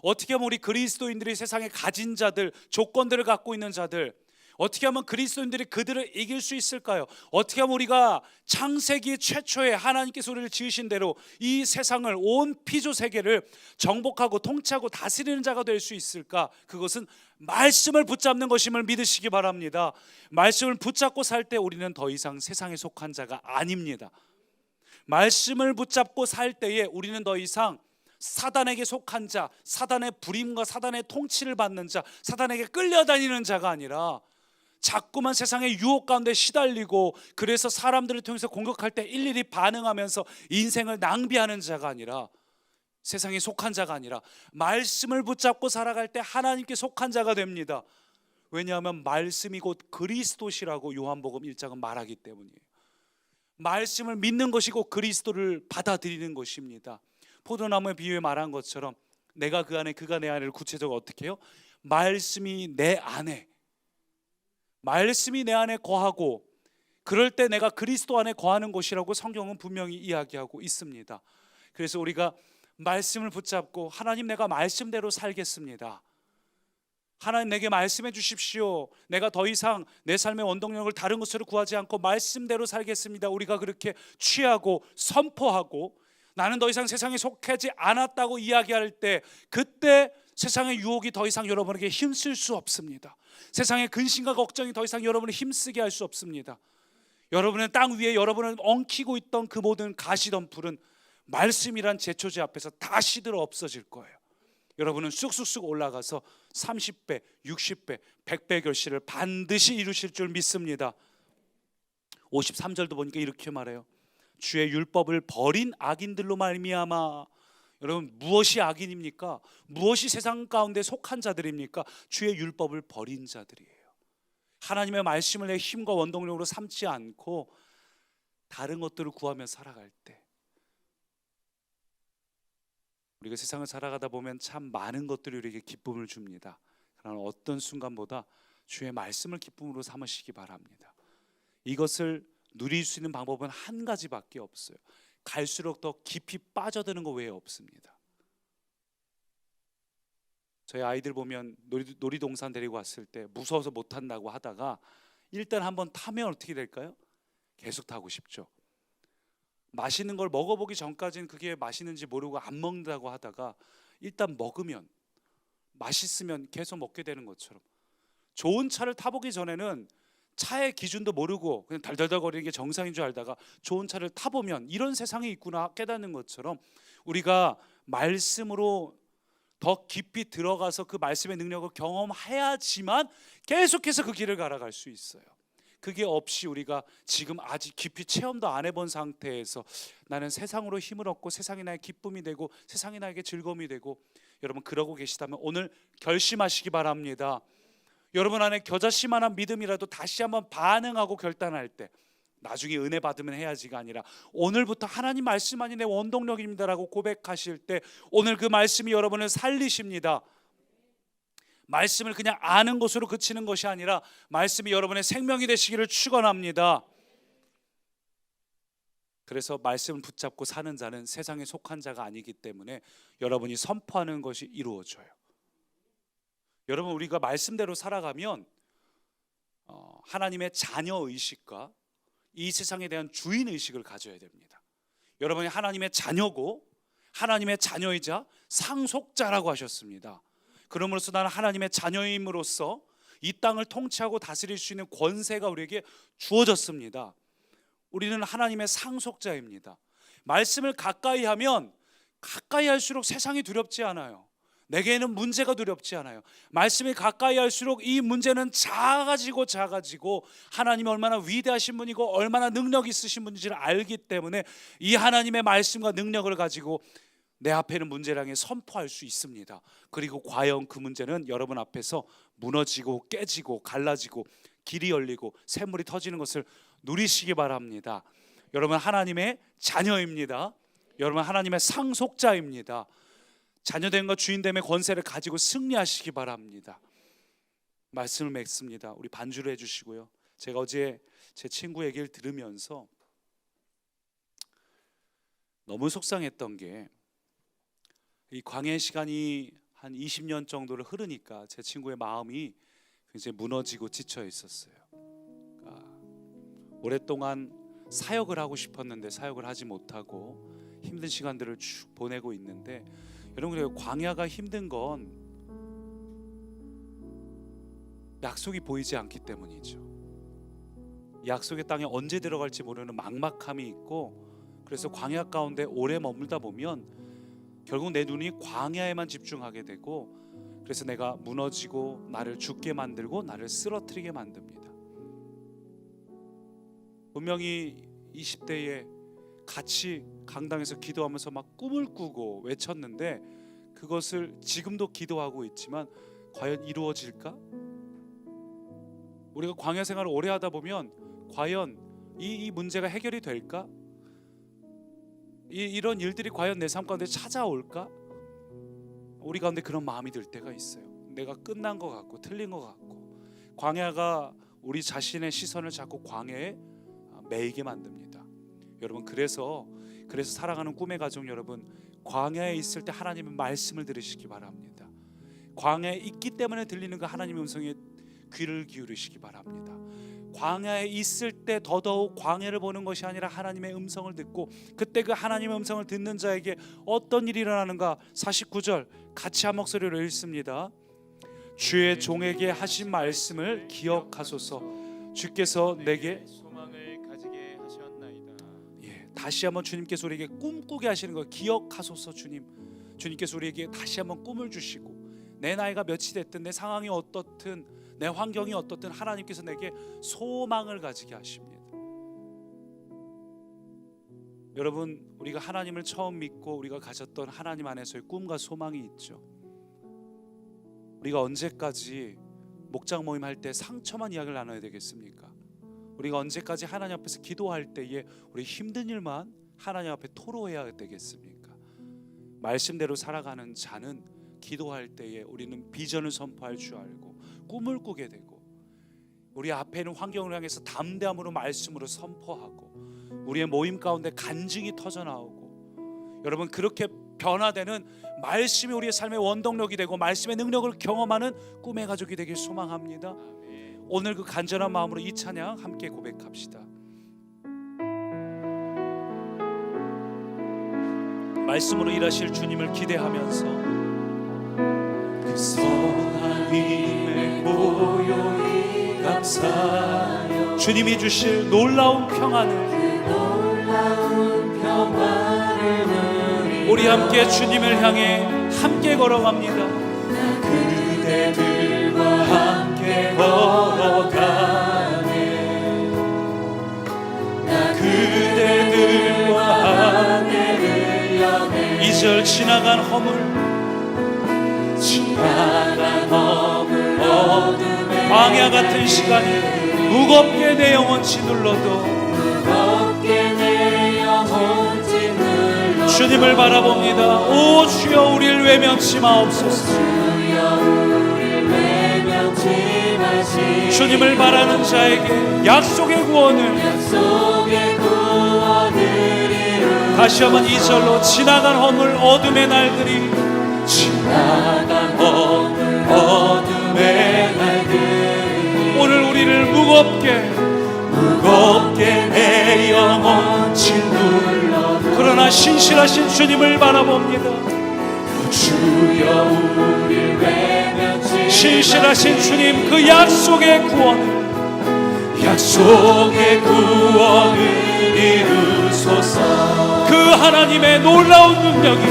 어떻게 하면 우리 그리스도인들이 세상에 가진 자들, 조건들을 갖고 있는 자들, 어떻게 하면 그리스도인들이 그들을 이길 수 있을까요? 어떻게 하면 우리가 창세기 최초에 하나님께서 우리를 지으신 대로 이 세상을, 온 피조 세계를 정복하고 통치하고 다스리는 자가 될 수 있을까? 그것은 말씀을 붙잡는 것임을 믿으시기 바랍니다. 말씀을 붙잡고 살 때 우리는 더 이상 세상에 속한 자가 아닙니다. 말씀을 붙잡고 살 때에 우리는 더 이상 사단에게 속한 자, 사단의 부림과 사단의 통치를 받는 자, 사단에게 끌려다니는 자가 아니라 자꾸만 세상의 유혹 가운데 시달리고 그래서 사람들을 통해서 공격할 때 일일이 반응하면서 인생을 낭비하는 자가 아니라, 세상에 속한 자가 아니라 말씀을 붙잡고 살아갈 때 하나님께 속한 자가 됩니다. 왜냐하면 말씀이 곧 그리스도시라고 요한복음 1장은 말하기 때문이에요. 말씀을 믿는 것이 곧 그리스도를 받아들이는 것입니다. 포도나무의 비유에 말한 것처럼 내가 그 안에 그가 내 안에를 구체적으로 어떻게 해요? 말씀이 내 안에 거하고 그럴 때 내가 그리스도 안에 거하는 것이라고 성경은 분명히 이야기하고 있습니다. 그래서 우리가 말씀을 붙잡고 하나님, 내가 말씀대로 살겠습니다. 하나님, 내게 말씀해 주십시오. 내가 더 이상 내 삶의 원동력을 다른 것으로 구하지 않고 말씀대로 살겠습니다. 우리가 그렇게 취하고 선포하고 나는 더 이상 세상에 속하지 않았다고 이야기할 때, 그때 세상의 유혹이 더 이상 여러분에게 힘쓸 수 없습니다. 세상의 근심과 걱정이 더 이상 여러분을 힘쓰게 할 수 없습니다. 여러분의 땅 위에 여러분을 엉키고 있던 그 모든 가시덤불은 말씀이란 제초제 앞에서 다 시들어 없어질 거예요. 여러분은 쑥쑥쑥 올라가서 30배, 60배, 100배 결실을 반드시 이루실 줄 믿습니다. 53절도 보니까 이렇게 말해요. 주의 율법을 버린 악인들로 말미암아. 여러분, 무엇이 악인입니까? 무엇이 세상 가운데 속한 자들입니까? 주의 율법을 버린 자들이에요. 하나님의 말씀을 내 힘과 원동력으로 삼지 않고 다른 것들을 구하며 살아갈 때, 우리가 세상을 살아가다 보면 참 많은 것들이 우리에게 기쁨을 줍니다. 그러나 어떤 순간보다 주의 말씀을 기쁨으로 삼으시기 바랍니다. 이것을 누릴 수 있는 방법은 한 가지밖에 없어요. 갈수록 더 깊이 빠져드는 것 외에 없습니다. 저희 아이들 보면 놀이동산 데리고 왔을 때 무서워서 못 탄다고 하다가 일단 한번 타면 어떻게 될까요? 계속 타고 싶죠. 맛있는 걸 먹어보기 전까지는 그게 맛있는지 모르고 안 먹는다고 하다가 일단 먹으면, 맛있으면 계속 먹게 되는 것처럼, 좋은 차를 타보기 전에는 차의 기준도 모르고 그냥 달달달거리는 게 정상인 줄 알다가 좋은 차를 타보면 이런 세상이 있구나 깨닫는 것처럼, 우리가 말씀으로 더 깊이 들어가서 그 말씀의 능력을 경험해야지만 계속해서 그 길을 갈아갈 수 있어요. 그게 없이 우리가 지금 아직 깊이 체험도 안 해본 상태에서 나는 세상으로 힘을 얻고 세상이 나의 기쁨이 되고 세상이 나에게 즐거움이 되고, 여러분 그러고 계시다면 오늘 결심하시기 바랍니다. 여러분 안에 겨자씨만한 믿음이라도 다시 한번 반응하고 결단할 때, 나중에 은혜 받으면 해야지가 아니라 오늘부터 하나님 말씀만이 내 원동력입니다라고 고백하실 때 오늘 그 말씀이 여러분을 살리십니다. 말씀을 그냥 아는 것으로 그치는 것이 아니라 말씀이 여러분의 생명이 되시기를 축원합니다. 그래서 말씀을 붙잡고 사는 자는 세상에 속한 자가 아니기 때문에 여러분이 선포하는 것이 이루어져요. 여러분, 우리가 말씀대로 살아가면 하나님의 자녀 의식과 이 세상에 대한 주인 의식을 가져야 됩니다. 여러분이 하나님의 자녀고 하나님의 자녀이자 상속자라고 하셨습니다. 그러므로서 나는 하나님의 자녀임으로써 이 땅을 통치하고 다스릴 수 있는 권세가 우리에게 주어졌습니다. 우리는 하나님의 상속자입니다. 말씀을 가까이 하면 가까이 할수록 세상이 두렵지 않아요. 내게는 문제가 두렵지 않아요. 말씀이 가까이 할수록 이 문제는 작아지고 하나님이 얼마나 위대하신 분이고 얼마나 능력 있으신 분인지를 알기 때문에 이 하나님의 말씀과 능력을 가지고 내 앞에 있는 문제를 향해 선포할 수 있습니다. 그리고 과연 그 문제는 여러분 앞에서 무너지고 깨지고 갈라지고 길이 열리고 샘물이 터지는 것을 누리시기 바랍니다. 여러분 하나님의 자녀입니다. 여러분 하나님의 상속자입니다. 자녀됨과 주인됨의 권세를 가지고 승리하시기 바랍니다. 말씀을 맺습니다. 우리 반주를 해주시고요. 제가 어제 제 친구 얘기를 들으면서 너무 속상했던 게 이 광야의 시간이 한 20년 정도를 흐르니까 제 친구의 마음이 굉장히 무너지고 지쳐 있었어요. 그러니까 오랫동안 사역을 하고 싶었는데 사역을 하지 못하고 힘든 시간들을 쭉 보내고 있는데, 여러분 광야가 힘든 건 약속이 보이지 않기 때문이죠. 약속의 땅에 언제 들어갈지 모르는 막막함이 있고, 그래서 광야 가운데 오래 머물다 보면 결국 내 눈이 광야에만 집중하게 되고, 그래서 내가 무너지고 나를 죽게 만들고 나를 쓰러뜨리게 만듭니다. 분명히 20대에 같이 강당에서 기도하면서 막 꿈을 꾸고 외쳤는데 그것을 지금도 기도하고 있지만 과연 이루어질까? 우리가 광야 생활을 오래 하다 보면 과연 이 문제가 해결이 될까? 이런 일들이 과연 내 삶 가운데 찾아올까? 우리 가운데 그런 마음이 들 때가 있어요. 내가 끝난 것 같고 틀린 것 같고, 광야가 우리 자신의 시선을 자꾸 광야에 매이게 만듭니다. 여러분 그래서 사랑하는 꿈의 가족 여러분, 광야에 있을 때 하나님의 말씀을 들으시기 바랍니다. 광야에 있기 때문에 들리는 그 하나님의 음성에 귀를 기울이시기 바랍니다. 광야에 있을 때 더더욱 광야를 보는 것이 아니라 하나님의 음성을 듣고, 그때 그 하나님의 음성을 듣는 자에게 어떤 일이 일어나는가. 49절 같이 한 목소리로 읽습니다. 주의 종에게 하신 말씀을 기억하소서. 주께서 내게 소망을 가지게 하셨나이다. 다시 한번 주님께서 우리에게 꿈꾸게 하시는 걸 기억하소서. 주님께서 우리에게 다시 한번 꿈을 주시고, 내 나이가 몇이 됐든 내 상황이 어떻든 내 환경이 어떻든 하나님께서 내게 소망을 가지게 하십니다. 여러분 우리가 하나님을 처음 믿고 우리가 가졌던 하나님 안에서의 꿈과 소망이 있죠. 우리가 언제까지 목장 모임 할 때 상처만 이야기를 나눠야 되겠습니까? 우리가 언제까지 하나님 앞에서 기도할 때에 우리 힘든 일만 하나님 앞에 토로해야 되겠습니까? 말씀대로 살아가는 자는 기도할 때에 우리는 비전을 선포할 줄 알고 꿈을 꾸게 되고, 우리 앞에 있는 환경을 향해서 담대함으로 말씀으로 선포하고, 우리의 모임 가운데 간증이 터져나오고, 여러분 그렇게 변화되는 말씀이 우리의 삶의 원동력이 되고 말씀의 능력을 경험하는 꿈의 가족이 되길 소망합니다. 오늘 그 간절한 마음으로 이 찬양 함께 고백합시다. 말씀으로 일하실 주님을 기대하면서 그 선하심에 고요히 감사하여 주님이 주실 놀라운 평안을 우리 함께 주님을 향해 함께 걸어갑니다. 그대들과 함께 걸어가네. 그대들과 함께 여네. 2절 지나간 허물 어둠에 광야 같은 시간이 무겁게 내 영혼 짓눌러도 주님을 바라봅니다. 오 주여 우리를 외면치 마옵소서. 주님을 바라는 자에게 약속의 구원을 다시 한번 2절로 지나간 허물 어둠의 날들이 오늘 우리를 무겁게 내 영혼 짓눌러 그러나 신실하신 주님을 바라봅니다. 주여 우리를 외면치 신실하신 주님, 그 약속의 구원을 이루소서. 그 하나님의 놀라운 능력이,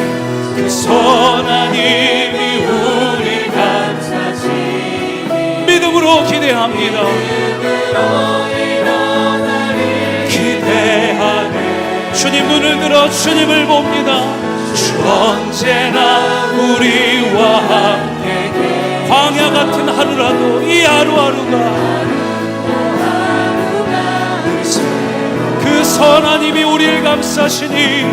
그 선한 힘이 우리 감사지 믿음으로 기대합니다. 기대하네. 주님 눈을 들어 주님을 봅니다. 주 언제나 우리와 함께. 광야 같은 하루라도 이 하루하루가 그 선한 힘이 우리를 감싸시니,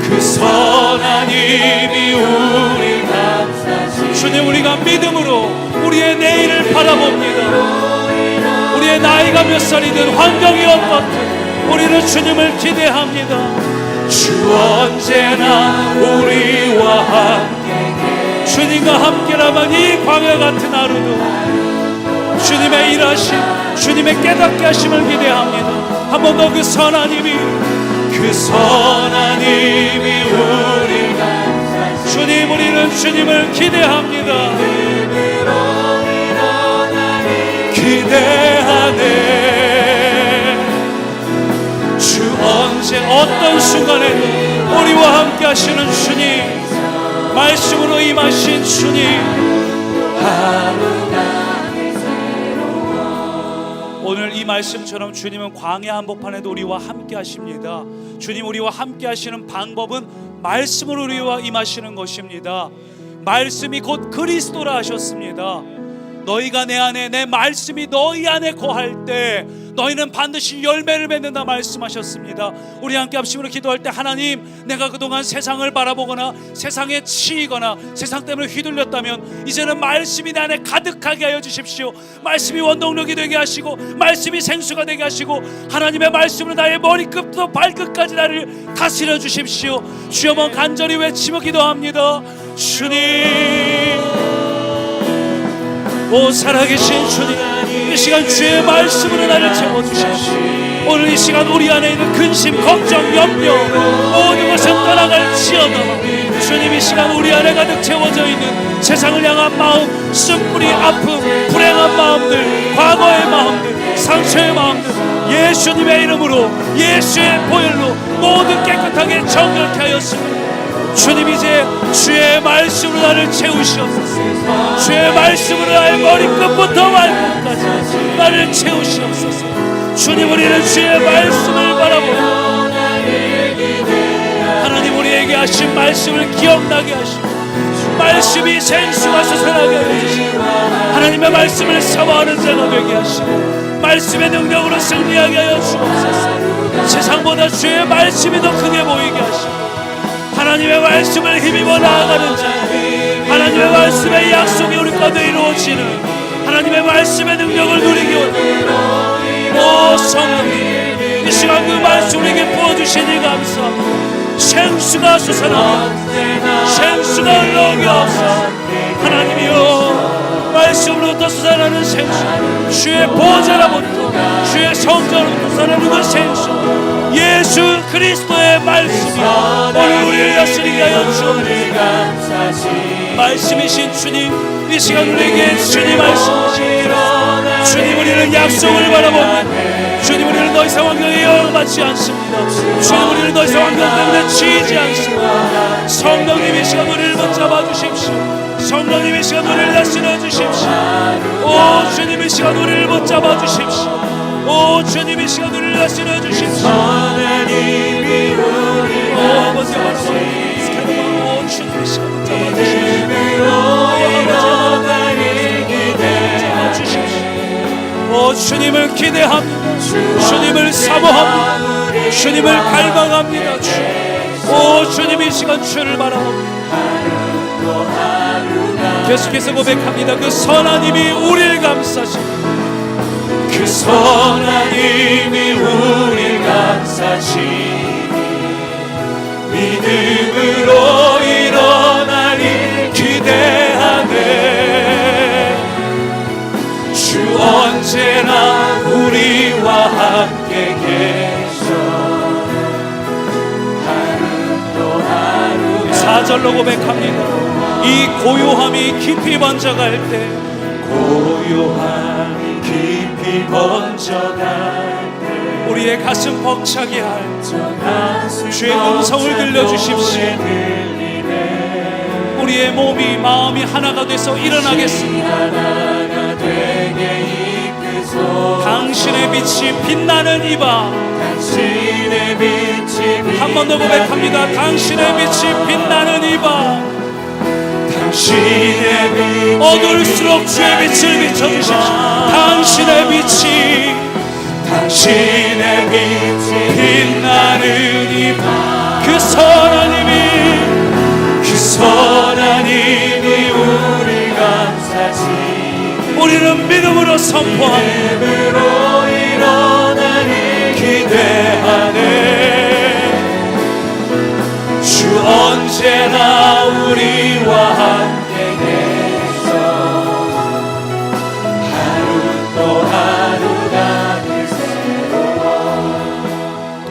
그 선한 힘이 우리를 감싸시니. 주님, 우리가 믿음으로 우리의 내일을 바라봅니다. 우리의 나이가 몇 살이든 환경이 어떻든 우리는 주님을 기대합니다. 주 언제나 우리와 함께. 주님과 함께라면 이 광야 같은 하루도 주님의 일하심, 주님의 깨닫게 하심을 기대합니다. 한 번 더 그 선한 힘이, 그 선한 힘이 우리 주님, 우리는 주님을 기대합니다. 기대하네. 주 언제 어떤 순간에도 우리와 함께 하시는 주님, 말씀으로 임하신 주님, 오늘 이 말씀처럼 주님은 광야 한복판에도 우리와 함께 하십니다. 주님, 우리와 함께 하시는 방법은 말씀으로 우리와 임하시는 것입니다. 말씀이 곧 그리스도라 하셨습니다. 너희가 내 안에, 내 말씀이 너희 안에 거할 때 너희는 반드시 열매를 맺는다 말씀하셨습니다. 우리 함께 합심으로 기도할 때, 하나님, 내가 그동안 세상을 바라보거나 세상에 치이거나 세상 때문에 휘둘렸다면 이제는 말씀이 내 안에 가득하게 하여 주십시오. 말씀이 원동력이 되게 하시고 말씀이 생수가 되게 하시고 하나님의 말씀으로 나의 머리끝부터 발끝까지 나를 다스려 주십시오. 주여만 간절히 외치며 기도합니다. 주님, 오 살아계신 주님, 이 시간 주의 말씀으로 나를 채워주십시오. 오늘 이 시간 우리 안에 있는 근심, 걱정, 염려 모든 것은 떠나갈지어다. 주님, 이 시간 우리 안에 가득 채워져 있는 세상을 향한 마음, 쓴뿌리, 아픔, 불행한 마음들, 과거의 마음들, 상처의 마음들 예수님의 이름으로, 예수의 보혈로 모두 깨끗하게 정결케 하였습니다. 주님, 이제 주의 말씀으로 나를 채우시옵소서. 주의 말씀으로 나의 머리끝부터 발끝까지 나를 채우시옵소서. 주님, 우리는 주의 말씀을 바라보고 하나님 우리에게 하신 말씀을 기억나게 하시고 말씀이 생수가 솟아나게 해주시고 하나님의 말씀을 사모하는 자가 되게 하시고 말씀의 능력으로 승리하게 하여 주옵소서. 세상보다 주의 말씀이 더 크게 보이게 하시고 하나님의 말씀을 힘입어 나아가는 자, 하나님의 말씀의 약속이 우리 가운데 이루어지는 하나님의 말씀의 능력을 누리기 원합니다. 오 성령님, 이 시간 그 말씀 우리에게 부어주시니 감사합니다. 생수가 솟아나며 생수가 흘러오게 하옵소서. 하나님이여, 말씀으로부터 솟아나는 생수, 주의 보좌로부터 주의 성전으로부터 솟아나는 그 생수, 예수 그리스도의 말씀이 오늘 우리를 다스리게 하여 주옵소서. 말씀이신 주님, 이 시간 우리에게 주님 말씀하시옵소서. 주님, 우리는 약속을 바라보는 주님, 우리는 더 이상 환경에 영향받지 않습니다. 주님, 우리는 더 이상 환경 때문에 치이지 않습니다. 성령님, 이 시간 우리를 붙잡아 주십시오. 성령님, 이 시간 우리를 다스려 주십시오. 오 주님, 이 시간 우리를 붙잡아 주십시오. 오 주님, 이 시간 우리를 다스려 주십시오. 하나님이 우리 아버지 바라보고 오 주님, 이 시간 붙잡아 주십시오. 오 주님을 기대합니다. 주님을 사모합니다. 주님을 갈망합니다. 오 주님, 이 시간 주를 바라봅니다. 계속해서 고백합니다. 그 선한 힘이 우리를 감싸시고 그 선한 힘이 우리를 감싸시니 믿음으로 일어나리 기대하네. 주 언제나 우리와 함께 계셔. 하루도 하루 4절로 고백합니다. 이 고요함이 깊이 번져갈 때 고요함이 깊이 번져갈 우리의 가슴 벅차게 할 주의 음성을 들려주십시오. 우리의 몸이 마음이 하나가 돼서 일어나겠습니다. 당신의 빛이 빛나는 이밤 한 번 더 고백합니다. 당신의 빛이 빛나는 이밤 어두울수록 주의 빛을 비춰주십시오. 당신의 빛이 빛나는 이밤 그 선한 힘이 우리 감싸지 우리는 믿음으로 선포하네 기대하네 주 언제나 우리와 함께 계셔 하루 또 하루가 새로워.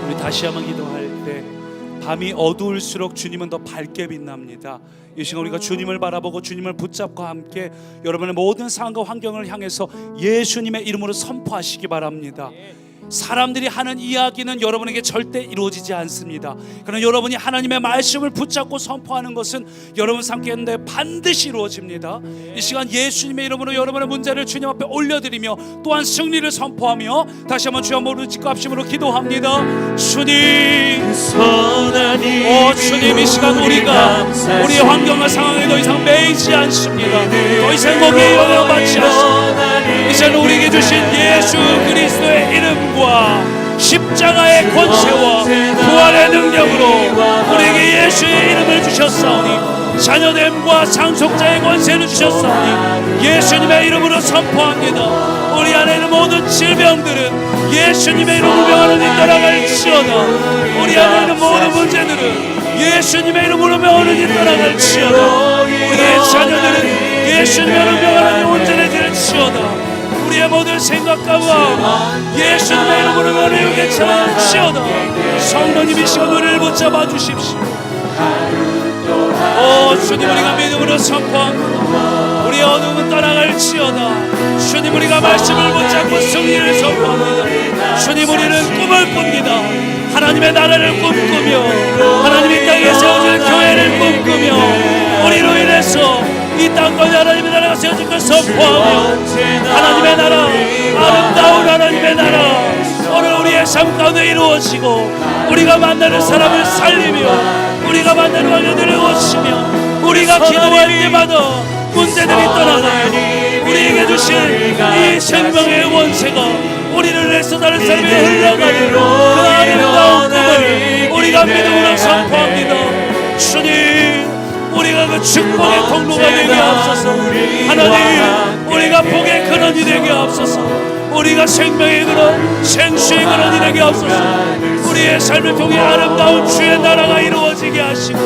우리 다시 한번 기도할 때 밤이 어두울수록 주님은 더 밝게 빛납니다. 이 시간 우리가 주님을 바라보고 주님을 붙잡고 함께 여러분의 모든 상황과 환경을 향해서 예수님의 이름으로 선포하시기 바랍니다. 사람들이 하는 이야기는 여러분에게 절대 이루어지지 않습니다. 그러나 여러분이 하나님의 말씀을 붙잡고 선포하는 것은 여러분 삶 가운데 반드시 이루어집니다. 이 시간 예수님의 이름으로 여러분의 문제를 주님 앞에 올려드리며 또한 승리를 선포하며 다시 한번 주여 모르는 짓고 합심으로 기도합니다. 주님, 주님 이 시간 우리가 우리의 환경과 상황에 더 이상 매이지 않습니다. 더 이상 거기에 영향을 받지 않습니다. 이제는 우리에게 주신 예수 그리스도의 이름과 십자가의 권세와 부활의 능력으로 우리에게 예수의 이름을 주셨사오니 자녀됨과 상속자의 권세를 주셨사오니 예수님의 이름으로 선포합니다. 우리 안에 있는 모든 질병들은 예수님의 이름으로 명하노니 떠나갈지어다. 우리 안에 있는 모든 문제들은 예수님의 이름으로 명하노니 떠나갈지어다. 우리의 자녀들은 예수님의 이름으로 명하노니 온전해질지어다. 우리의 모든 생각과 마음 예수님의 이름으로 명하노니 괜찮을지어다. 성도님 이 시간 우리를 붙잡아 주십시오. 주님 우리가 믿음으로 선포합니다. 우리의 어둠은 떠나갈지어다. 주님 우리가 말씀을 붙잡고 승리를 선포합니다. 주님 우리는 꿈을 꿉니다. 하나님의 나라를 꿈꾸며 하나님이 땅에 세워질 교회를 꿈꾸며 우리로 인해서 이 땅까지 하나님의 나라가 세워질 것을 선포하며 하나님의 나라, 아름다운 하나님의 나라 오늘 우리의 삶 가운데 이루어지고 우리가 만나는 사람을 살리며 우리가 만나는 환경들을 고치며 우리가 기도할 때마다 문제들이 떠나가고 우리에게 주신 이 생명의 원세가 우리를 위해서 다른 삶에 흘러가는 그 아름다운 꿈을 우리가 믿음으로 선포합니다. 주님 우리가 그 축복의 통로가 되게 하옵소서. 하나님 우리가 복의 근원이 되게 하옵소서. 우리가 생명의 근원 생수의 근원이 되게 하옵소서. 우리의 삶을 통해 아름다운 주의 나라가 이루어지게 하시고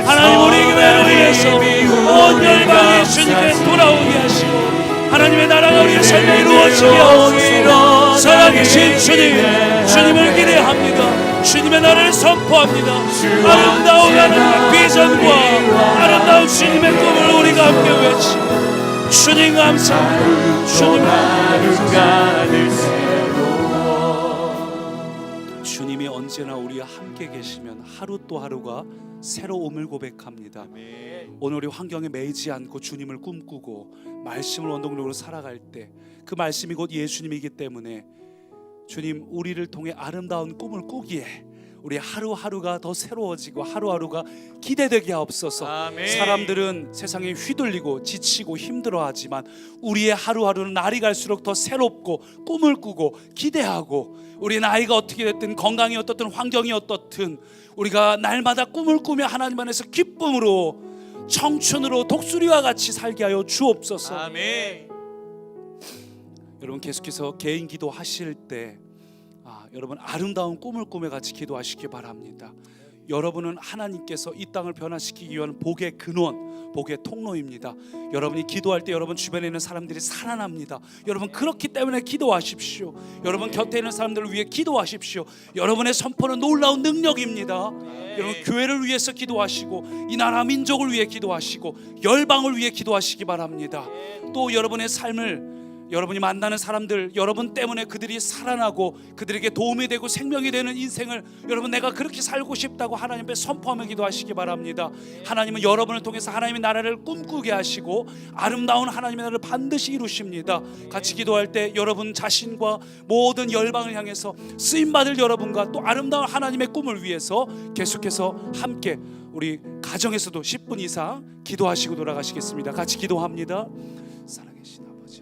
하나님 우리 교회로 인해서 온 열방이 예수님께 돌아오게 하시고 하나님의 나라가 우리의 삶에 이루어지게 하옵소서. 살아계신 주님을 기대합니다. 주님의 나라를 선포합니다. 아름다운 하나님의 비전과 아름다운 주님의 꿈을 우리가 함께 외치고 주님 감사합니다. 주님이 언제나 우리와 함께 계시면 하루 또 하루가 새로움을 고백합니다. 오늘 우리 환경에 매이지 않고 주님을 꿈꾸고 말씀을 원동력으로 살아갈 때 그 말씀이 곧 예수님이기 때문에 주님 우리를 통해 아름다운 꿈을 꾸기에 우리 하루하루가 더 새로워지고 하루하루가 기대되게 하옵소서. 아멘. 사람들은 세상에 휘둘리고 지치고 힘들어하지만 우리의 하루하루는 날이 갈수록 더 새롭고 꿈을 꾸고 기대하고 우리 나이가 어떻게 됐든 건강이 어떻든 환경이 어떻든 우리가 날마다 꿈을 꾸며 하나님 안에서 기쁨으로 청춘으로 독수리와 같이 살게 하여 주옵소서. 아멘. 여러분 계속해서 개인 기도하실 때 여러분 아름다운 꿈을 꾸며 같이 기도하시기 바랍니다. 여러분은 하나님께서 이 땅을 변화시키기 위한 복의 근원, 복의 통로입니다. 여러분이 기도할 때 여러분 주변에 있는 사람들이 살아납니다. 여러분 그렇기 때문에 기도하십시오. 여러분 곁에 있는 사람들을 위해 기도하십시오. 여러분의 선포는 놀라운 능력입니다. 여러분 교회를 위해서 기도하시고 이 나라 민족을 위해 기도하시고 열방을 위해 기도하시기 바랍니다. 또 여러분의 삶을 여러분이 만나는 사람들, 여러분 때문에 그들이 살아나고 그들에게 도움이 되고 생명이 되는 인생을 여러분 내가 그렇게 살고 싶다고 하나님 앞에 선포하며 기도하시기 바랍니다. 하나님은 여러분을 통해서 하나님의 나라를 꿈꾸게 하시고 아름다운 하나님의 나라를 반드시 이루십니다. 같이 기도할 때 여러분 자신과 모든 열방을 향해서 쓰임받을 여러분과 또 아름다운 하나님의 꿈을 위해서 계속해서 함께 우리 가정에서도 10분 이상 기도하시고 돌아가시겠습니다. 같이 기도합니다. 살아계신 아버지,